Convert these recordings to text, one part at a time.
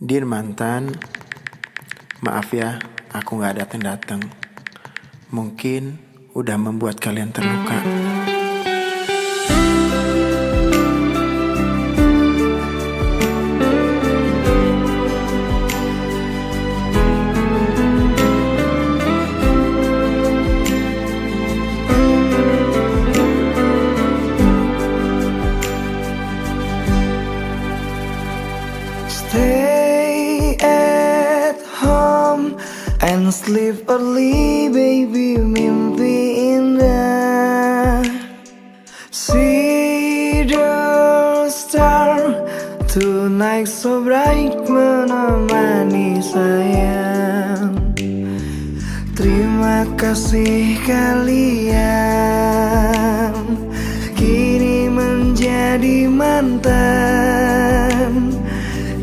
Dear mantan, maaf ya aku gak datang-datang. Mungkin udah membuat kalian terluka. Stay at home and sleep early, baby, mimpi indah. See the star tonight so bright, menemani sayang. Terima kasih kalian kini menjadi mantan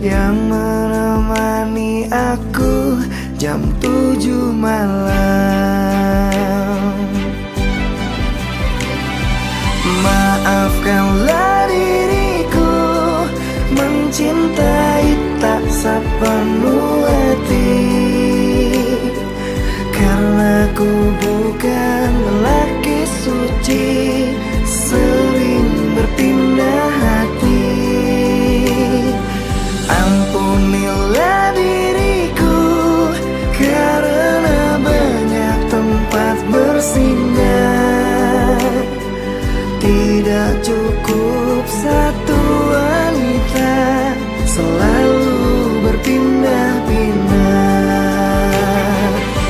yang menemani aku jam 7 malam. Maafkanlah diriku mencintai tak sepenuh hati, karena ku bukan lelaki suci, sering berpindah hati. Ampunilah diriku karena banyak tempat bersinggah. Tidak cukup satu wanita, selalu berpindah-pindah.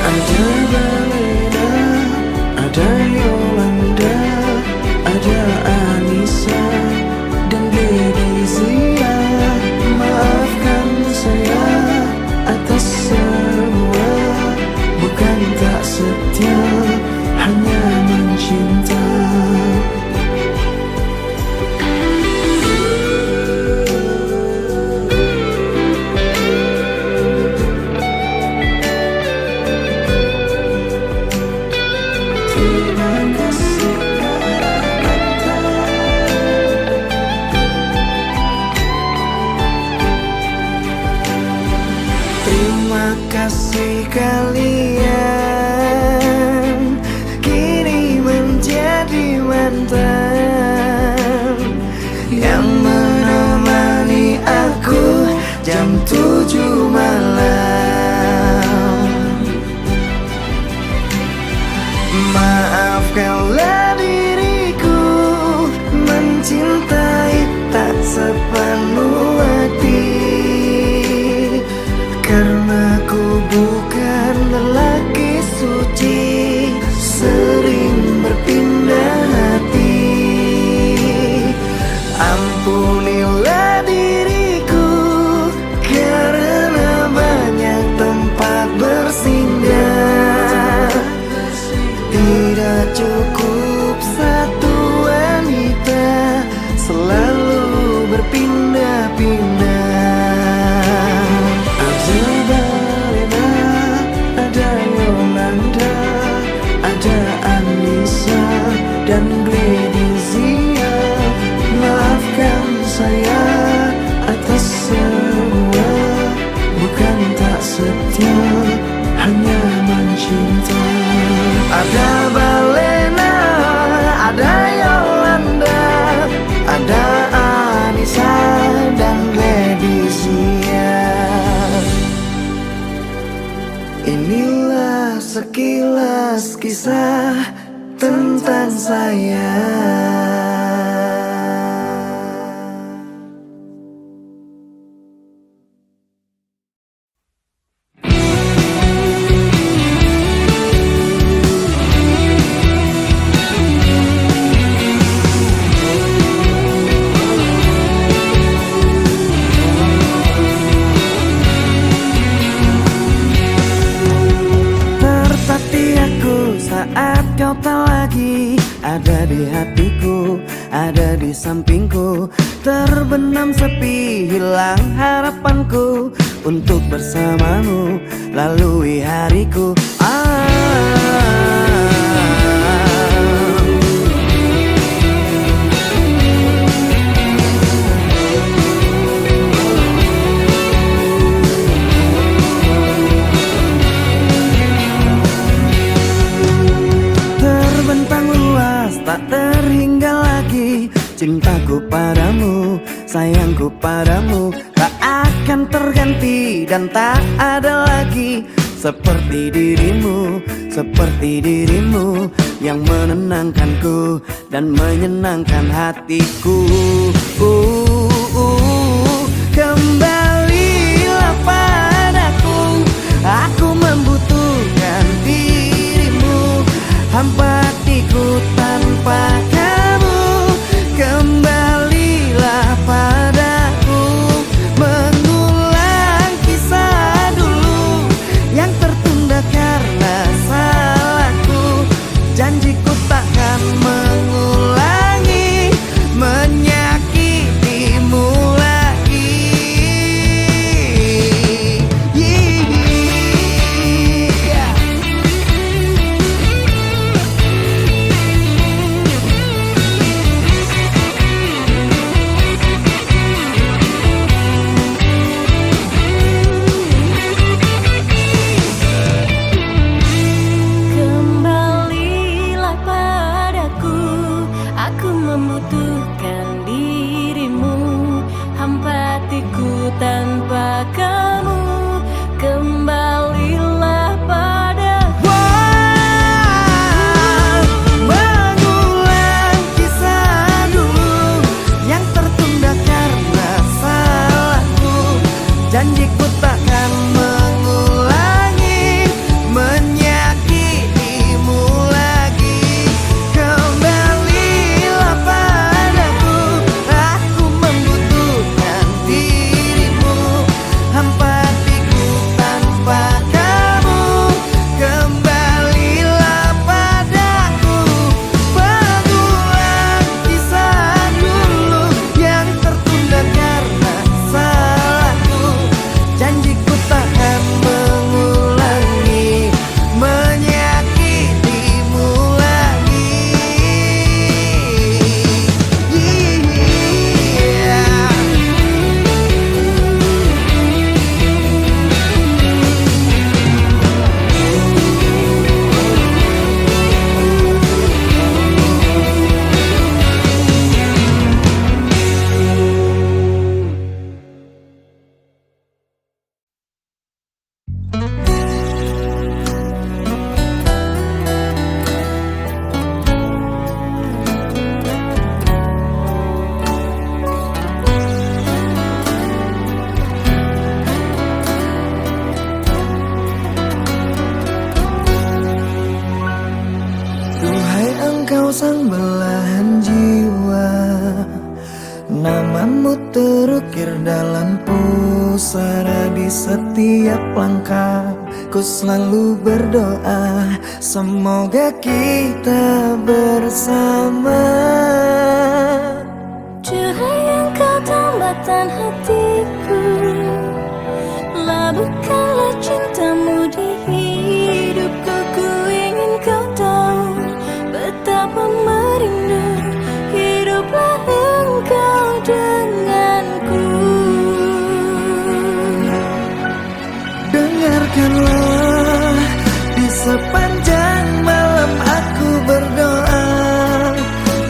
Ada Balena, ada Yolanda, ada Anissa dan Dedizia. Maafkan saya atas semua, bukan tak setia, hanya mencinta. Terima kasih Terima kasih kalian kini menjadi mantan yang menemani aku jam 7 malam. Maafkanlah diriku mencintai tak sepenuh hati, karena ku bukan lelaki suci, sering berpindah hati. Ampunilah diriku karena banyak tempat bersinggah. Tidak cukup satu wanita, selalu berpindah-pindah. Ada Balena, ada Yolanda, ada Anissa dan Dedizia. Maafkan saya atas semua, bukan tak setia, hanya mencinta. Ada Balena, ada Yolanda, ada Anissa dan Dedizia. Inilah sekilas kisah tentang saya. Tertatih aku saat kau tak lagi ada di hatiku, ada di sampingku. Terbenam sepi, hilang harapanku untuk bersamamu lalui hariku. tak terhingga lagi. Cintaku padamu, sayangku padamu tak akan terganti dan tak ada lagi. Seperti dirimu yang menenangkanku dan menyenangkan hatiku. Kembalilah padaku, aku membutuhkan dirimu. Hampa hatiku tanpa kamu. Kembalilah padaku, mengulang kisah dulu yang tertunda karena salahku. Janjiku takkan mengulangi menyakitimu lagi. Kembalilah padaku, aku membutuhkan dirimu. Hampa hatiku tanpa kamu. Kembalilah padaku. Mengulang kisah dulu yang tertunda karena salahku. Janjiku takkan mengulangi menyakitimu lagi. Kembalilah padaku, aku membutuhkan dirimu. Hampa hatiku tanpa kamu. Kembalilah padaku, mengulang kisah dulu yang tertunda karena salahku. Janjiku takkan mengulangi menyakitimu lagi. Duhai engkau sang belahan jiwa, namamu terukir dalam pusara. Di setiap langkah ku selalu berdoa, semoga kita bersama. Cahaya engkau tambatan hatiku, labuhkanlah cintamu di hidupku. Ku ingin kau tahu betapa merindu hiduplah engkau denganku. Dengarkanlah, di sepanjang malam aku berdoa,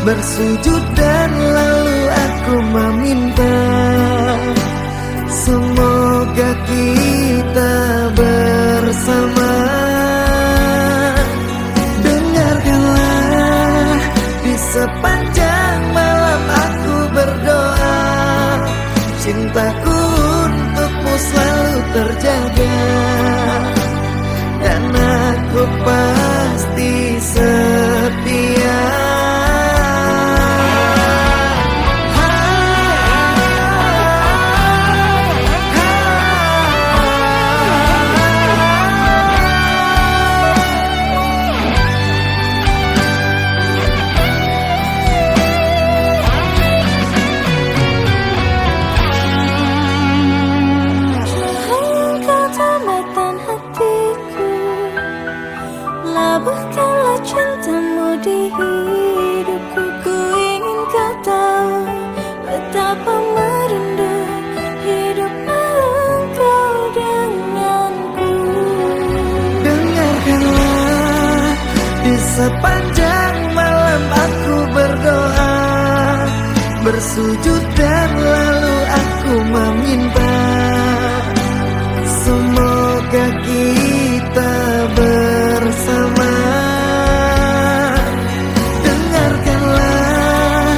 bersujud dan lalu aku meminta, semoga kita bersama. Dengarkanlah, di sepanjang malam aku berdoa, cintaku untukmu selalu terjaga, dan aku pasti setia. Cahaya engkau tambatan hatiku, bersujud dan lalu aku meminta, semoga kita bersama. Dengarkanlah,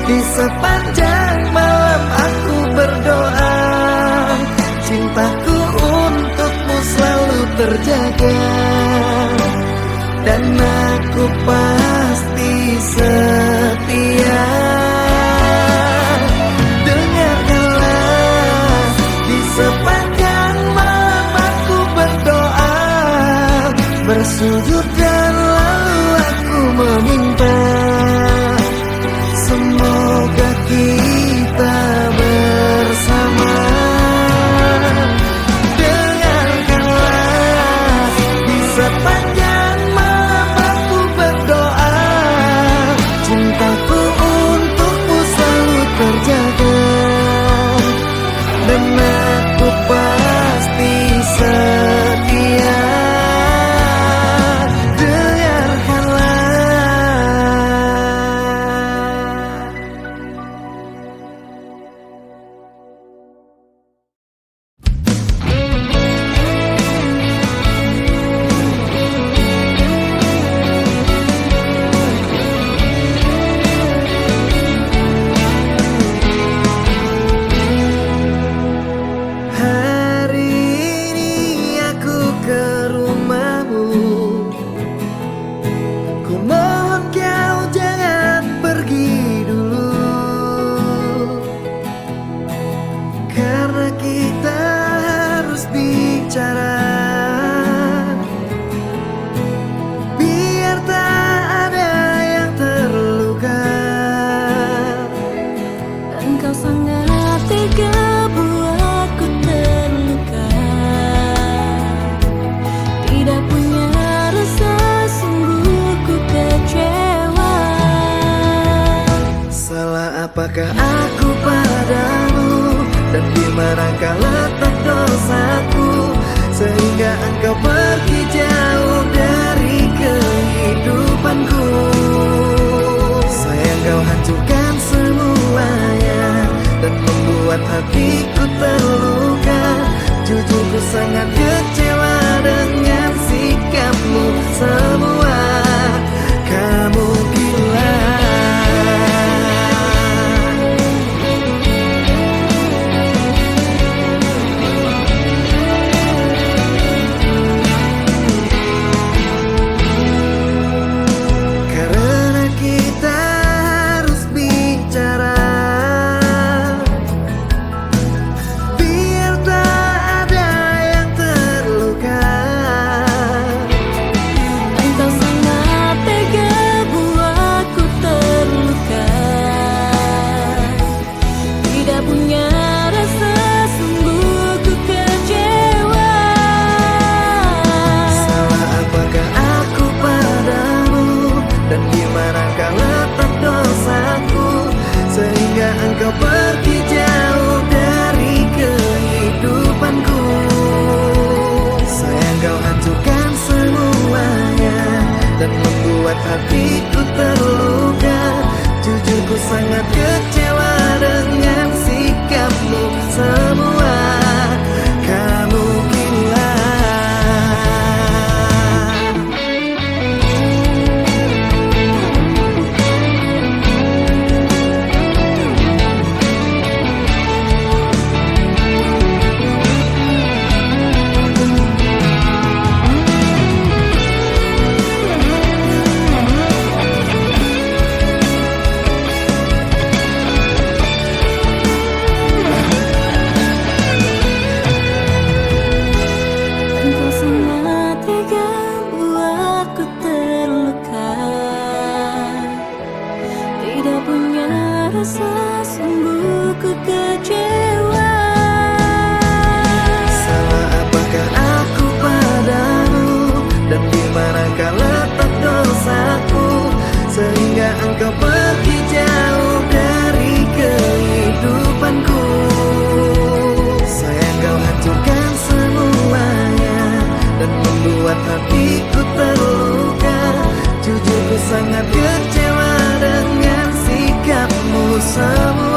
di sepanjang malam aku berdoa, cintaku untukmu selalu terjaga, dan aku pasti setia. Dengarkanlah, di sepanjang malam aku berdoa, bersujud dan lalu aku meminta, semoga kita bersama. Dengarkanlah, di sepanjang malam aku berdoa, cintaku untukmu selalu terjaga, dan aku pasti setia. Apakah aku padamu, dan di manakah letak dosaku, sehingga engkau pergi jauh dari kehidupanku. Sayang, kau hancurkan semuanya dan membuat hatiku terluka. Jujur ku sangat kecewa dengan sikapmu semua. Kamu gila. Engkau pergi jauh dari kehidupanku. Sayang, kau hancurkan semuanya dan membuat hatiku terluka. Jujur ku sangat kecewa dengan sikapmu semua. Kamu gila. Engkau pergi jauh dari kehidupanku. Sayang, kau hancurkan semuanya dan membuat hatiku terluka. Jujur ku sangat kecewa dengan sikapmu semua.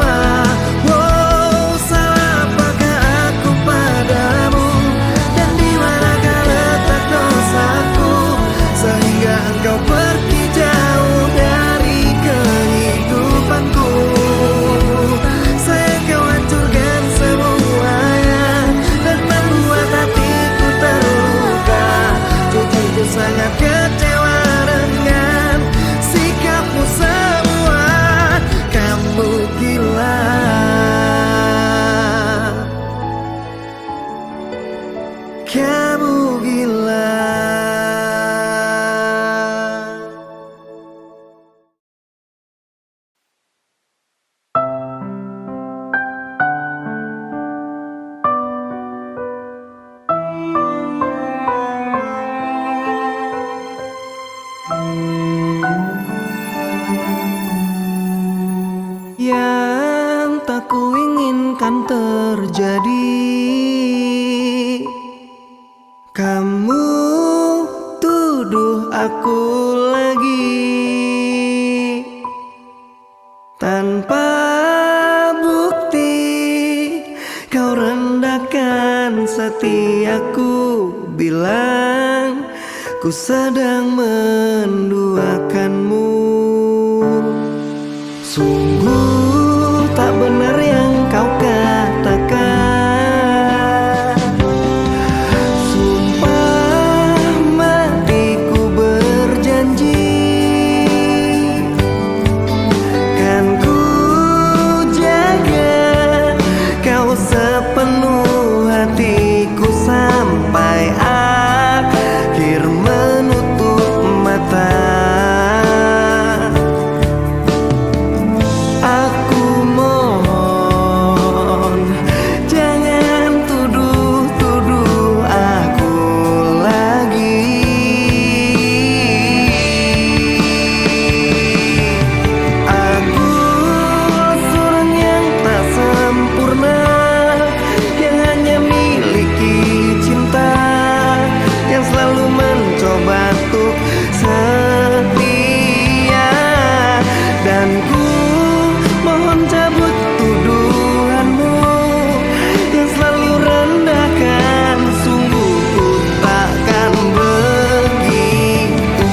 terjadi. Kamu tuduh aku lagi tanpa bukti. Kau rendahkan setiaku, bilang ku sedang menduakanmu. Sungguh tak benar yang kau katakan. Sepenuh hatiku sampai akhir menutup mata. Aku mohon jangan tuduh-tuduh aku lagi. Aku seorang yang tak sempurna, yang selalu mencoba untuk setia. Dan ku mohon cabut tuduhanmu yang selalu rendahkan. Sungguh ku takkan begitu.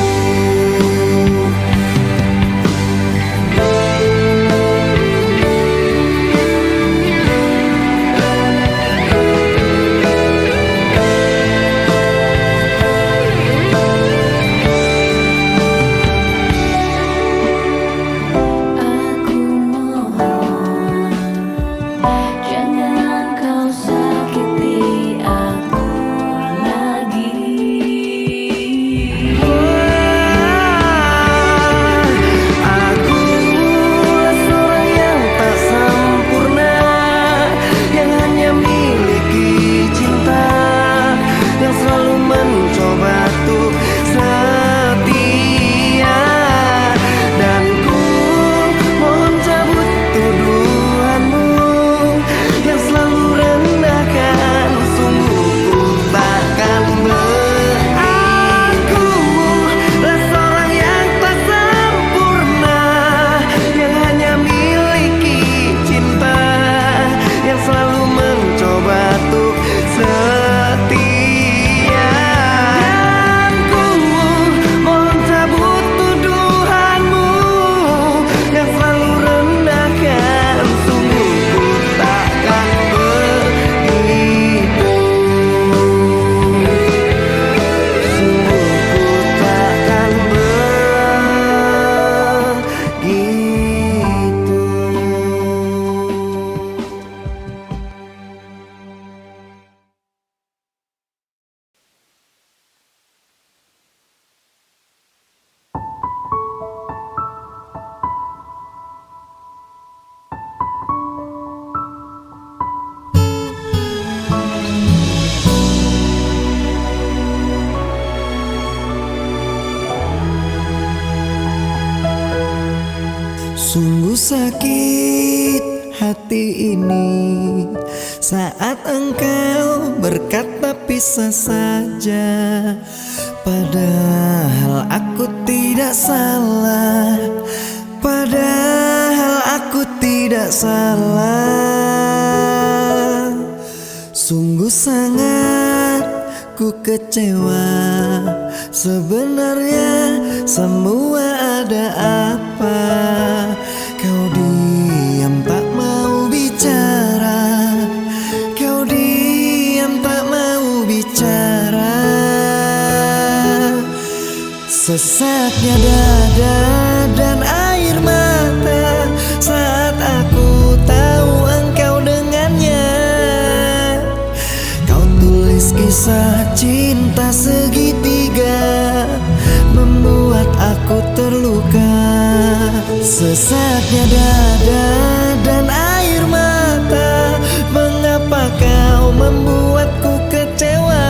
Sungguh sakit hati ini saat engkau berkata pisah saja. Padahal aku tidak salah, padahal aku tidak salah. Sungguh sangat ku kecewa. Sebenarnya semua ada apa? Kau diam tak mau bicara, kau diam tak mau bicara. Sesaknya dada dan air mata saat aku tahu engkau dengannya. Kau tulis kisah cinta segitiga, membuat aku terluka. Sesaknya dada dan air mata, mengapa kau membuatku kecewa?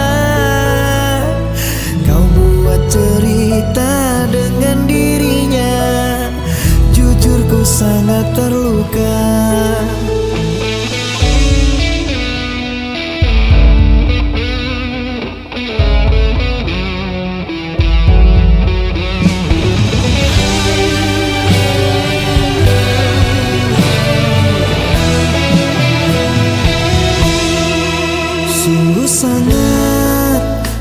Kau buat cerita dengan dirinya, jujur ku sangat terluka.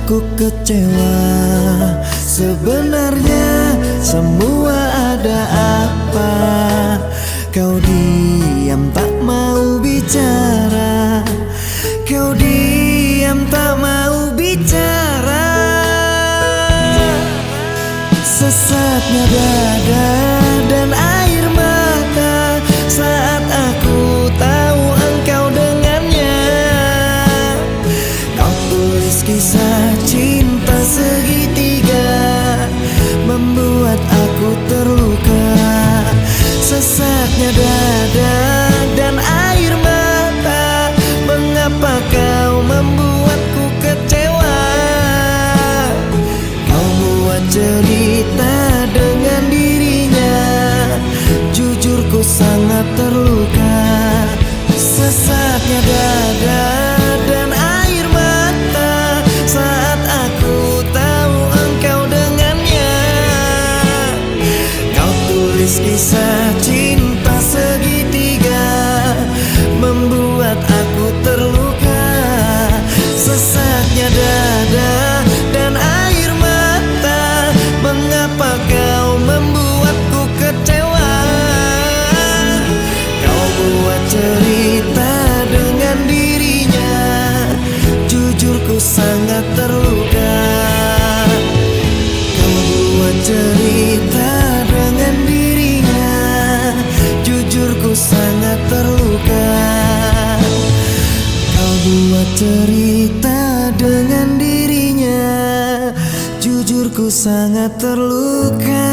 Ku kecewa, sebenarnya semua ada apa? Kau diam tak mau bicara, kau diam tak mau bicara. Sesatnya dada dan air mata saat aku tahu engkau dengannya. Kau tulis kisah cinta segitiga, membuat aku terluka. Sesatnya dada dan air mata, mengapa kau membuatku kecewa? Kau buat cerita dengan dirinya, jujur ku sangat terluka. Sesatnya dada dan air mata saat aku tahu engkau dengannya. Kau tulis kisah cinta segitiga, membuat aku terluka. Sesatnya dada dan air mata, mengapa kau membuatku kecewa? Kau buat cerita dengan dirinya, jujur ku sangat terluka. Kau buat cerita dengan dirinya, jujur ku sangat terluka. Kau buat cerita dengan dirinya, jujur ku sangat terluka.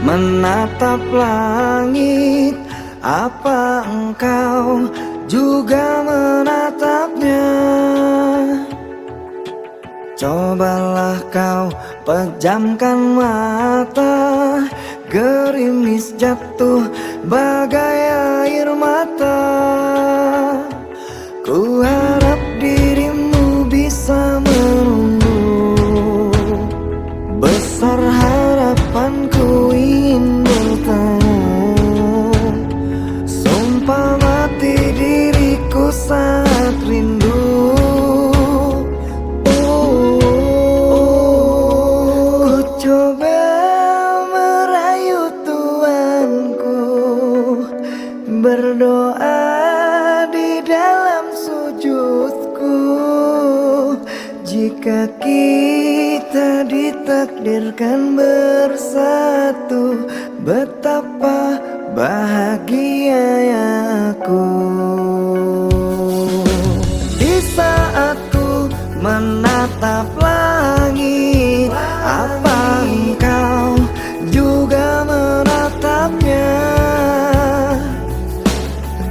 Menatap langit, apa engkau juga menatapnya? Cobalah kau pejamkan mata, gerimis jatuh bagai air mata. Ku harap dirimu bisa menunggu, besar harapanku ingin bertemu. Sumpah mati diriku saat rindu. Ku coba merayu Tuanku, berdoa di dalam sujudku. Jika kita ditakdirkan bersatu, betapa bahagia aku. Di saat ku menatap langit, apa engkau juga menatapnya?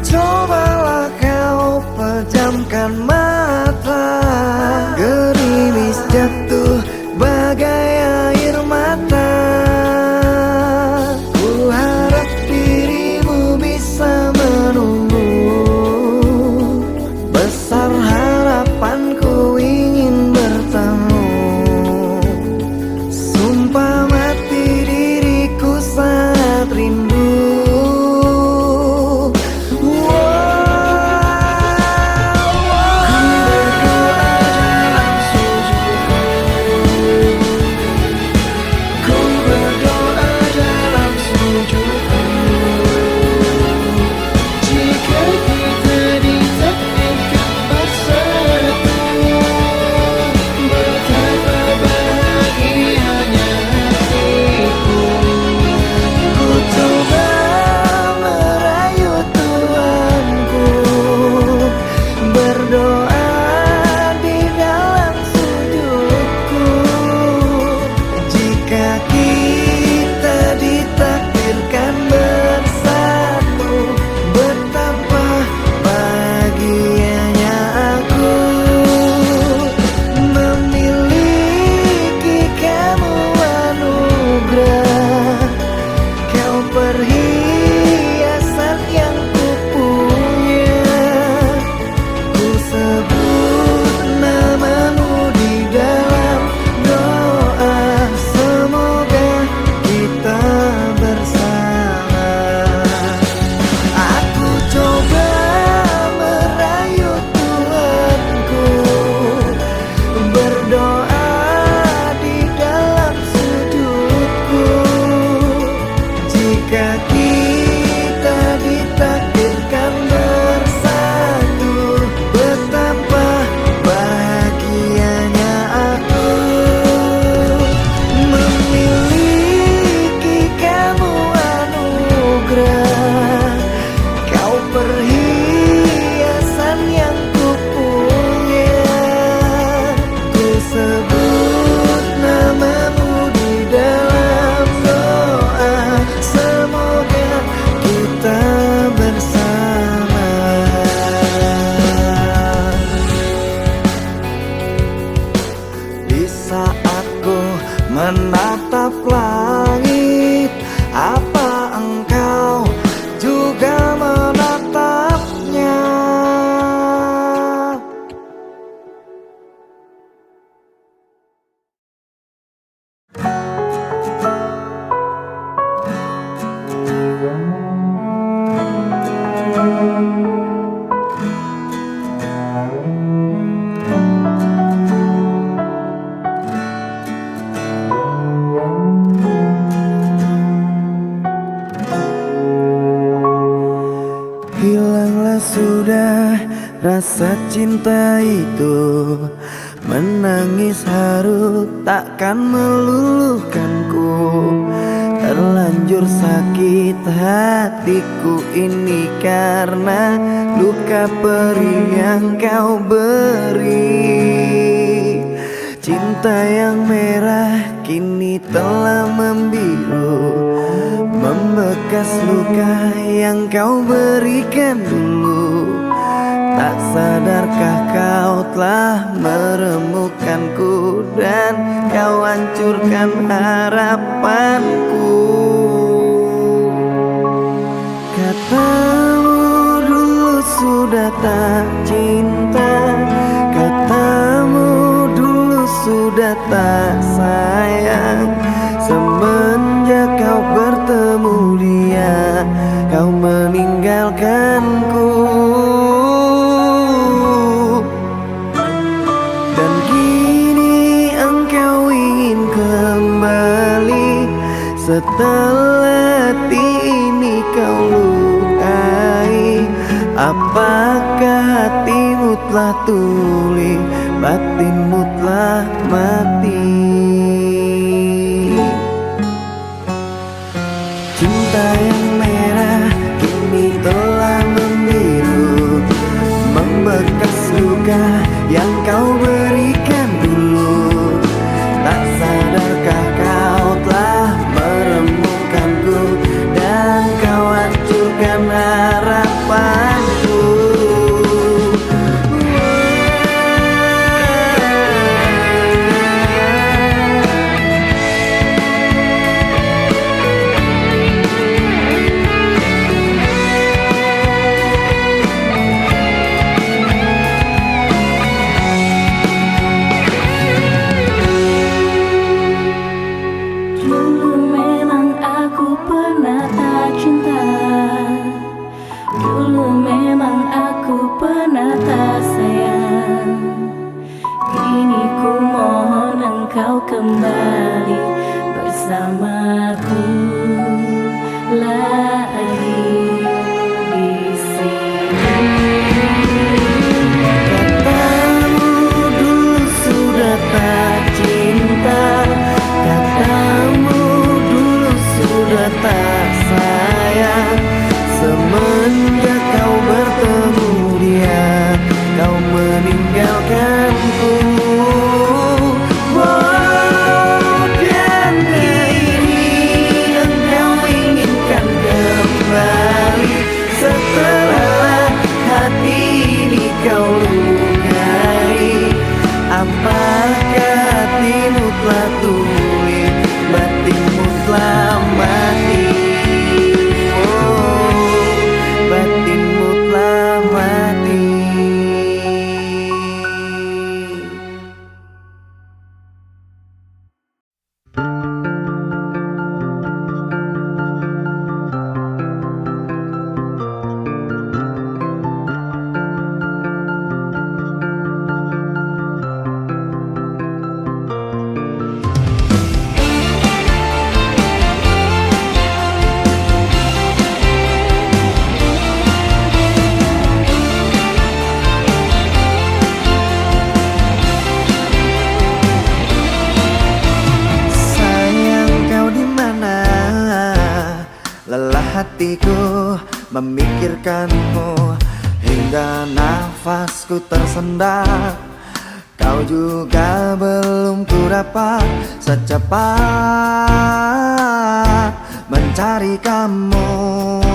Cobalah kau pejamkan mata, gerimis jatuh bagai air mata. Ku harap dirimu bisa menunggu, besar harapanku ingin bertemu. merah rasa cinta itu, menangis haru takkan meluluhkanku. Terlanjur sakit hatiku ini karena luka perih yang kau beri. Cinta yang merah kini telah membiru, membekas luka yang kau berikan dulu. Tak sadarkah kau telah meremukkanku dan kau hancurkan harapanku. Katamu dulu sudah tak cinta, katamu dulu sudah tak sayang. Semenjak kau bertemu dia, kau meninggalkanku. Dan kini engkau ingin kembali, setelah hati ini kau lukai. Apakah hatimu telah tuli, batinmu telah mati? Cinta yang merah kini telah membiru, membekas luka yang kau berikan dulu. Tak sadarkah kau telah meremukkanku dan kau hancurkan harapanku. Dulu memang aku pernah tak cinta, dulu memang aku pernah tak sayang. Kini ku mohon engkau kembali bersamaku lagi di sini. Katamu dulu sudah tak cinta, katamu dulu sudah tak sayang. Semenjak kau bertemu dia, kau meninggalkanku. Oh, dan kini engkau inginkan kembali, setelah hati ini kau lukai. Apakah hatimu telah tuli, batinmu telah mati? Oh, batinmu telah mati. Sayang, kau di mana? Lelah hatiku memikirkanmu hingga nafasku tersendat. Kau juga belum ku dapat secepat mencari kamu.